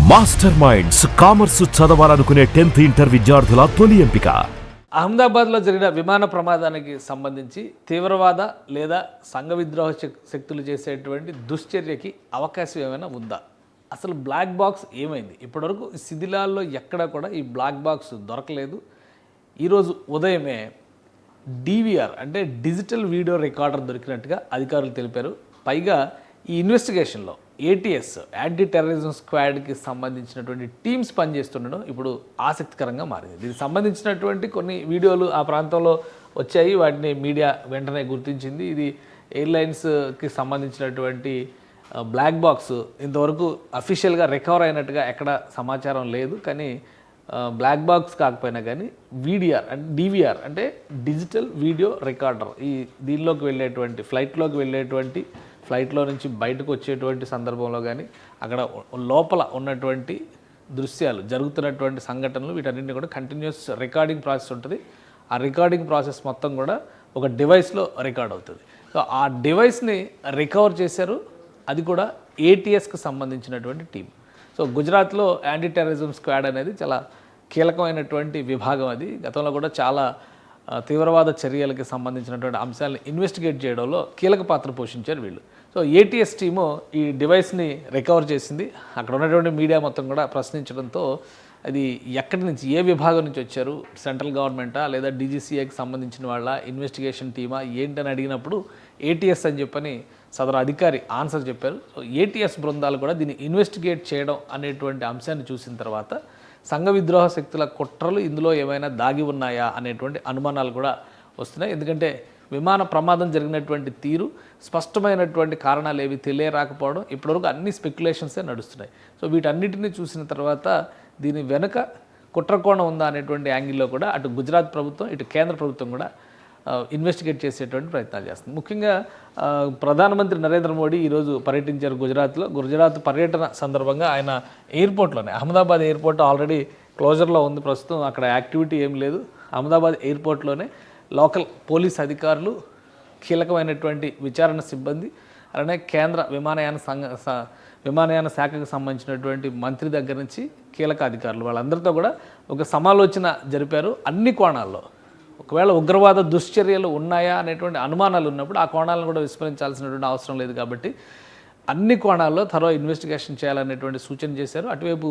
Master minds commerce చదవాలనుకునే 10th inter విద్యార్థుల తొలి ఎంపిక. అహ్మదాబాద్లో జరిగిన విమాన ప్రమాదానికి సంబంధించి తీవ్రవాద లేదా సంఘ విద్రోహ శక్తులు చేసేటువంటి దుశ్చర్యకి అవకాశం ఏమైనా ఉందా? అసలు బ్లాక్ బాక్స్ ఏమైంది? ఇప్పటివరకు శిథిలాల్లో ఎక్కడా కూడా ఈ బ్లాక్ బాక్స్ దొరకలేదు. ఈరోజు ఉదయమే డివిఆర్ అంటే డిజిటల్ వీడియో రికార్డర్ దొరికినట్టుగా అధికారులు తెలిపారు. పైగా ఈ ఇన్వెస్టిగేషన్లో ఏటీఎస్ యాంటీ టెర్రరిజం స్క్వాడ్కి సంబంధించినటువంటి టీమ్స్ పనిచేస్తుండడం ఇప్పుడు ఆసక్తికరంగా మారింది. దీనికి సంబంధించినటువంటి కొన్ని వీడియోలు ఆ ప్రాంతంలో వచ్చాయి. వాటిని మీడియా వెంటనే గుర్తించింది. ఇది ఎయిర్లైన్స్కి సంబంధించినటువంటి బ్లాక్ బాక్స్ ఇంతవరకు అఫీషియల్గా రికవర్ అయినట్టుగా ఎక్కడ సమాచారం లేదు. కానీ బ్లాక్ బాక్స్ కాకపోయినా కానీ వీడిఆర్ అంటే డివిఆర్ అంటే డిజిటల్ వీడియో రికార్డర్ ఈ దీనిలోకి వెళ్ళేటువంటి ఫ్లైట్లో నుంచి బయటకు వచ్చేటువంటి సందర్భంలో కానీ అక్కడ లోపల ఉన్నటువంటి దృశ్యాలు జరుగుతున్నటువంటి సంఘటనలు వీటన్నింటినీ కూడా కంటిన్యూస్ రికార్డింగ్ ప్రాసెస్ ఉంటుంది. ఆ రికార్డింగ్ ప్రాసెస్ మొత్తం కూడా ఒక డివైస్లో రికార్డ్ అవుతుంది. సో ఆ డివైస్ని రికవర్ చేశారు. అది కూడా ఏటీఎస్కి సంబంధించినటువంటి టీం. సో గుజరాత్లో యాంటీ టెర్రరిజం స్క్వాడ్ అనేది చాలా కీలకమైనటువంటి విభాగం. అది గతంలో కూడా చాలా తీవ్రవాద చర్యలకి సంబంధించినటువంటి అంశాలను ఇన్వెస్టిగేట్ చేయడంలో కీలక పాత్ర పోషించారు వీళ్ళు. సో ఏటీఎస్ టీము ఈ డివైస్ని రికవర్ చేసింది. అక్కడ ఉన్నటువంటి మీడియా మొత్తం కూడా ప్రశ్నించడంతో అది ఎక్కడి నుంచి ఏ విభాగం నుంచి వచ్చారు, సెంట్రల్ గవర్నమెంటా లేదా డీజీసీఐకి సంబంధించిన వాళ్ళ ఇన్వెస్టిగేషన్ టీమా ఏంటని అడిగినప్పుడు ఏటీఎస్ అని చెప్పని సదరు అధికారి ఆన్సర్ చెప్పారు. సో ఏటీఎస్ బృందాలు కూడా దీన్ని ఇన్వెస్టిగేట్ చేయడం అనేటువంటి అంశాన్ని చూసిన తర్వాత సంఘ విద్రోహ శక్తుల కుట్రలు ఇందులో ఏమైనా దాగి ఉన్నాయా అనేటువంటి అనుమానాలు కూడా వస్తున్నాయి. ఎందుకంటే విమాన ప్రమాదం జరిగినటువంటి తీరు స్పష్టమైనటువంటి కారణాలు ఏవి తెలియరాకపోవడం ఇప్పటివరకు అన్ని స్పెక్యులేషన్సే నడుస్తున్నాయి. సో వీటన్నిటిని చూసిన తర్వాత దీని వెనుక కుట్రకోణం ఉందా అనేటువంటి యాంగిల్లో కూడా అటు గుజరాత్ ప్రభుత్వం ఇటు కేంద్ర ప్రభుత్వం కూడా ఇన్వెస్టిగేట్ చేసేటువంటి ప్రయత్నాలు చేస్తుంది. ముఖ్యంగా ప్రధానమంత్రి నరేంద్ర మోడీ ఈరోజు పర్యటించారు గుజరాత్లో. గుజరాత్ పర్యటన సందర్భంగా ఆయన ఎయిర్పోర్ట్లోనే అహ్మదాబాద్ ఎయిర్పోర్ట్ ఆల్రెడీ క్లోజర్లో ఉంది. ప్రస్తుతం అక్కడ యాక్టివిటీ ఏం లేదు. అహ్మదాబాద్ ఎయిర్పోర్ట్లోనే లోకల్ పోలీస్ అధికారులు, కీలకమైనటువంటి విచారణ సిబ్బంది, అలానే కేంద్ర విమానయాన శాఖకు సంబంధించినటువంటి మంత్రి దగ్గర నుంచి కీలక అధికారులు వాళ్ళందరితో కూడా ఒక సమాలోచన జరిపారు. అన్ని కోణాల్లో ఒకవేళ ఉగ్రవాద దుశ్చర్యలు ఉన్నాయా అనేటువంటి అనుమానాలు ఉన్నప్పుడు ఆ కోణాలను కూడా విస్మరించాల్సినటువంటి అవసరం లేదు. కాబట్టి అన్ని కోణాల్లో థరో ఇన్వెస్టిగేషన్ చేయాలనేటువంటి సూచన చేశారు. అటువైపు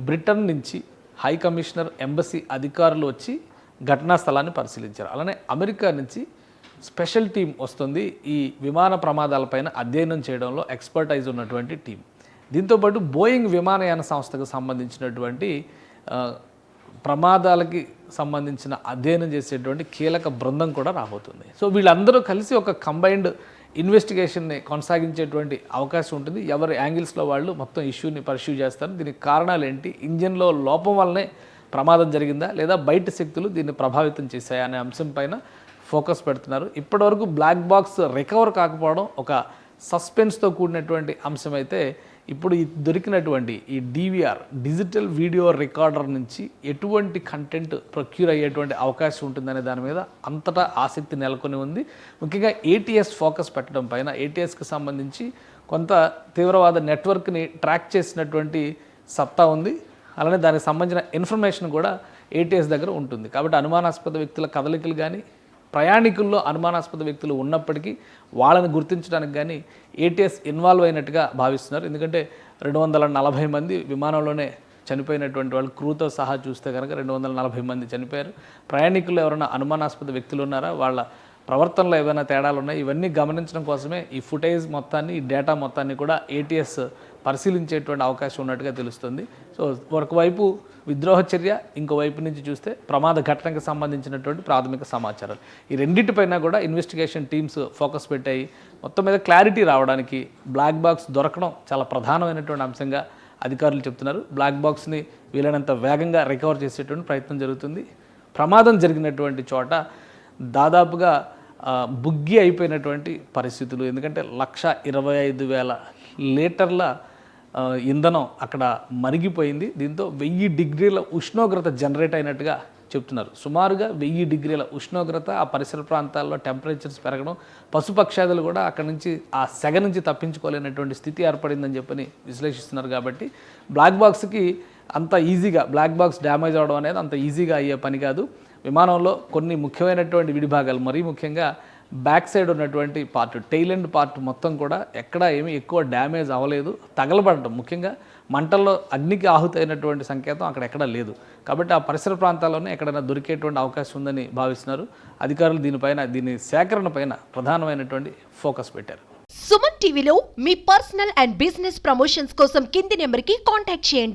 బ్రిటన్ నుంచి హై కమిషనర్ ఎంబసీ అధికారులు వచ్చి ఘటనా స్థలాన్ని పరిశీలించారు. అలానే అమెరికా నుంచి స్పెషల్ టీం వస్తుంది ఈ విమాన ప్రమాదాలపైన అధ్యయనం చేయడంలో ఎక్స్పర్టైజ్ ఉన్నటువంటి టీం. దీంతోపాటు బోయింగ్ విమానయాన సంస్థకు సంబంధించినటువంటి ప్రమాదాలకి సంబంధించిన అధ్యయనం చేసేటువంటి కీలక బృందం కూడా రాబోతుంది. సో వీళ్ళందరూ కలిసి ఒక కంబైన్డ్ ఇన్వెస్టిగేషన్ని కొనసాగించేటువంటి అవకాశం ఉంటుంది. ఎవరి యాంగిల్స్లో వాళ్ళు మొత్తం ఇష్యూని పర్స్యూ చేస్తారు. దీనికి కారణాలు ఏంటి, ఇంజన్లో లోపం వల్లనే ప్రమాదం జరిగిందా లేదా బయట శక్తులు దీన్ని ప్రభావితం చేశాయా అనే అంశం పైన ఫోకస్ పెడుతున్నారు. ఇప్పటివరకు బ్లాక్ బాక్స్ రికవర్ కాకపోవడం ఒక సస్పెన్స్తో కూడినటువంటి అంశం అయితే ఇప్పుడు దొరికినటువంటి ఈ డివిఆర్ డిజిటల్ వీడియో రికార్డర్ నుంచి ఎటువంటి కంటెంట్ ప్రొక్యూర్ అయ్యేటువంటి అవకాశం ఉంటుందనే దాని మీద అంతటా ఆసక్తి నెలకొని ఉంది. ముఖ్యంగా ఏటీఎస్ ఫోకస్ పెట్టడం పైన ఏటీఎస్కి సంబంధించి కొంత తీవ్రవాద నెట్వర్క్ని ట్రాక్ చేసినటువంటి సత్తా ఉంది. అలానే దానికి సంబంధించిన ఇన్ఫర్మేషన్ కూడా ఏటీఎస్ దగ్గర ఉంటుంది. కాబట్టి అనుమానాస్పద వ్యక్తుల కదలికలు కానీ ప్రయాణికుల్లో అనుమానాస్పద వ్యక్తులు ఉన్నప్పటికీ వాళ్ళని గుర్తించడానికి కానీ ఏటీఎస్ ఇన్వాల్వ్ అయినట్టుగా భావిస్తున్నారు. ఎందుకంటే 240 మంది విమానంలోనే చనిపోయినటువంటి వాళ్ళు క్రూతో సహా చూస్తే కనుక 240 మంది చనిపోయారు. ప్రయాణికులు ఎవరైనా అనుమానాస్పద వ్యక్తులు ఉన్నారా, వాళ్ళ ప్రవర్తనలో ఏమైనా తేడాలు ఉన్నాయి, ఇవన్నీ గమనించడం కోసమే ఈ ఫుటేజ్ మొత్తాన్ని ఈ డేటా మొత్తాన్ని కూడా ఏటీఎస్ పరిశీలించేటువంటి అవకాశం ఉన్నట్టుగా తెలుస్తుంది. సో ఒకవైపు విద్రోహ చర్య, ఇంకోవైపు నుంచి చూస్తే ప్రమాద ఘటనకు సంబంధించినటువంటి ప్రాథమిక సమాచారాలు, ఈ రెండింటిపైన కూడా ఇన్వెస్టిగేషన్ టీమ్స్ ఫోకస్ పెట్టాయి. మొత్తం మీద క్లారిటీ రావడానికి బ్లాక్ బాక్స్ దొరకడం చాలా ప్రధానమైనటువంటి అంశంగా అధికారులు చెప్తున్నారు. బ్లాక్ బాక్స్ని వీలైనంత వేగంగా రికవర్ చేసేటువంటి ప్రయత్నం జరుగుతుంది. ప్రమాదం జరిగినటువంటి చోట దాదాపుగా బుగ్గి అయిపోయినటువంటి పరిస్థితులు. ఎందుకంటే 1,25,000 లీటర్ల ఇంధనం అక్కడ మరిగిపోయింది. దీంతో 1000 డిగ్రీల ఉష్ణోగ్రత జనరేట్ అయినట్టుగా చెప్తున్నారు. సుమారుగా 1000 డిగ్రీల ఉష్ణోగ్రత ఆ పరిసర ప్రాంతాల్లో టెంపరేచర్స్ పెరగడం, పశుపక్షాదులు కూడా అక్కడి నుంచి ఆ సెగ నుంచి తప్పించుకోలేనటువంటి స్థితి ఏర్పడిందని చెప్పని విశ్లేషిస్తున్నారు. కాబట్టి బ్లాక్ బాక్స్కి అంత ఈజీగా బ్లాక్ బాక్స్ డ్యామేజ్ అవడం అనేది అంత ఈజీగా అయ్యే పని కాదు. విమానంలో కొన్ని ముఖ్యమైనటువంటి విడిభాగాలు, మరీ ముఖ్యంగా బ్యాక్ సైడ్ ఉన్నటువంటి పార్ట్, టెయిల్ ఎండ్ పార్ట్ మొత్తం కూడా ఎక్కడా ఏమీ ఎక్కువ డ్యామేజ్ అవ్వలేదు. తగలబడటం, ముఖ్యంగా మంటల్లో అగ్నికి ఆహుతైనటువంటి సంకేతం అక్కడ ఎక్కడా లేదు. కాబట్టి ఆ పరిసర ప్రాంతాల్లోనే ఎక్కడైనా దొరికేటువంటి అవకాశం ఉందని భావిస్తున్నారు అధికారులు. దీని సేకరణ పైన ప్రధానమైనటువంటి ఫోకస్ పెట్టారు. సుమన్ టీవీలో మీ పర్సనల్ అండ్ బిజినెస్ ప్రమోషన్స్ కోసం కింది నెంబర్కి కాంటాక్ట్ చేయండి.